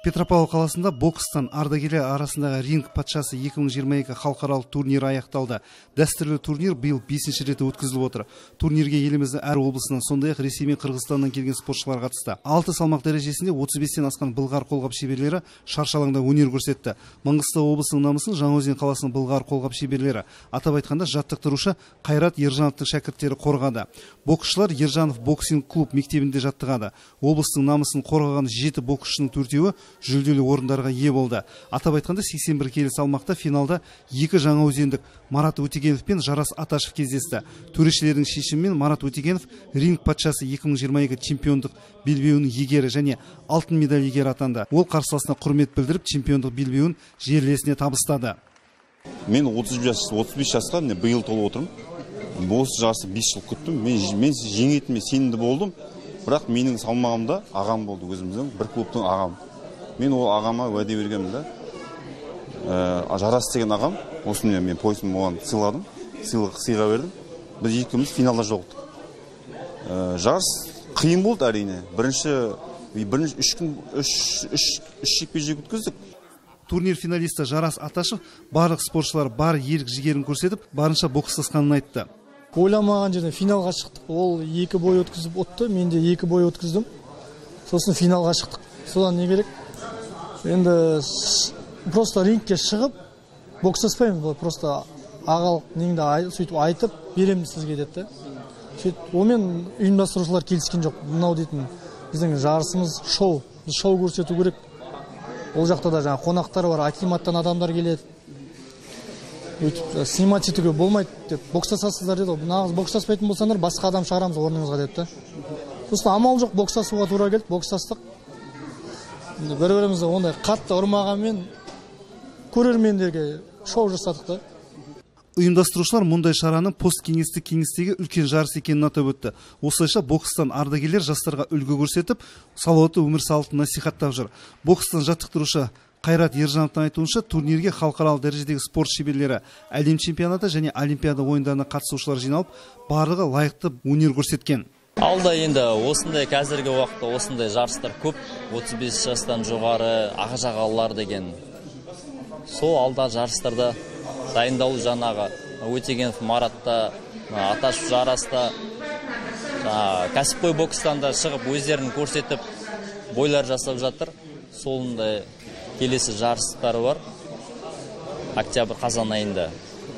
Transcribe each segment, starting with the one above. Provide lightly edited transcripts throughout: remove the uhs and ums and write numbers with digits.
Петропавл қаласында бокстан ардагерлер арасындағы ринг патшасы 2022 халықаралық турнирі аяқталды. Дәстүрлі турнир биыл 5-ші рет өткізіліп отыр. Турнирге еліміздің әр облысынан, сондай-ақ Ресей мен Қырғызстаннан келген спортшылар қатысты. 6 салмақ дәрежесінде 35-тен асқан былғар қолғап шеберлері шаршы алаңда өнер көрсетті. Маңғыстау облысының намысын Жаңаөзен қаласының былғар қолғап шеберлері, атап айтқанда жаттықтырушы Қайрат Ержановтың шәкірттері қорғады. Боксшылар Ержанов боксинг клуб мектебінде жаттығады. Облыстың намысын қорғаған 7 боксшының 4-еуі жүлделі орындарға ие болды. Атап айтқанда 81 келі салмақта финалда 2 жаңаөзендік Марат Өтегенов пен Жарас Аташев кездесті. Төрешілердің шешімімен Марат Өтегенов ринг патшасы 2022 чемпиондық белбеуінің иегері және алтын медаль иегері атанды. Ол қарсыласына құрмет білдіріп, чемпиондық белбеуін жерлесіне табыстады. Мен 35 жасқа биыл толып отырмын. Осы жарысты 5 жыл күттім. Мен жеңетіме сенімді болдым. Бірақ менің салмағымда ағам болды, өзіміздің бір клубтың ағам. Мен ол ағама уәде бергенмін да. Жарас деген ағам, осыны мен поясым оған сыйладым, сыйға бердім. Біз екеуміз финалда жоқтық. Жарыс қиын болды әрине. Бірінші 3 жекпе-жек өткіздік. Турнир финалисті Жарас Аташев барлық спортшылар бар ерік жігерін көрсетіп, барынша бокстасқанын айтты. Ойламаған жерден финалға шықтық. Ол 2 бой өткізіп отты, мен де 2 бой өткіздім. Сосын финалға шықтық. Содан не керек? Енді просто рингке шығып, бокстаспаймыз, просто ағалық неңді сөйтіп айтып, беремін сізге деді. Сөйтіп, омен ұйымдастырушылар келіскен жоқ. Мынау дейтін, біздің жарысымыз шоу, біз шоу көрсету керек. Ол жақта да жаңа қонақтар бар, акиматтан адамдар келеді. Өйтіп, снимать етуге болмайды деп, бокстасасыздар деді. Нағыз бокстаспайтын болсаңдар, басқа адам шығарамыз орныңызға деді. Просто амал жоқ, бокстасуға тура келді, бокстастық. Бір-бірімізді ондай қатты ұрмағанмен көрермендерге шоу жасадық та. Ұйымдастырушылар мұндай шараның посткеңестік кеңістегі үлкен жарыс екенін атап өтті. Осылайша бокстан ардагерлер жастарға үлгі көрсетіп, салауатты өмір салтын насихаттап жүр. Бокстан жаттықтырушы Қайрат Ержановтың айтуынша, турнирге халықаралық дәрежедегі спорт шеберлері, әлем чемпионаты және олимпиада ойындарына қатысушылар жиналып, барлығы лайықты өнер көрсеткен. Алда енді осындай қазіргі уақытта осындай жарыстар көп, 35 жастан жоғары ағажағалылар деген. Сол алда жарыстарда дайындалу жаңағы Өтегенов Маратта, Аташев Жараста, кәсіпқой бокстан да шығып өздерін көрсетіп, бойлар жасап жатыр. Солында келесі жарыстары бар. Октябрь қазан айында.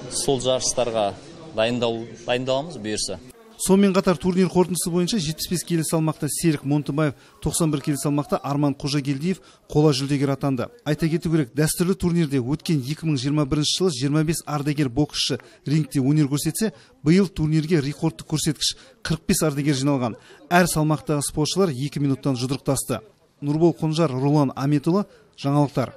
Сол жарыстарға дайындаламыз бұйырса. Сонымен қатар турнир қорытындысы бойынша 75 келі салмақта Серік Монтыбаев, 91 келі салмақта Арман Қожагелдиев қола жүлдегер атанды. Айта кету керек, дәстүрлі турнирде өткен 2021 жылы 25 ардагер боксшы рингте өнер көрсетсе, биыл турнирге рекордтық көрсеткіш 45 ардагер жиналған. Әр салмақтағы спортшылар 2 минуттан жұдырықтасты. Нұрбол Қонжар, Ролан Аметұлы, жаңалықтар.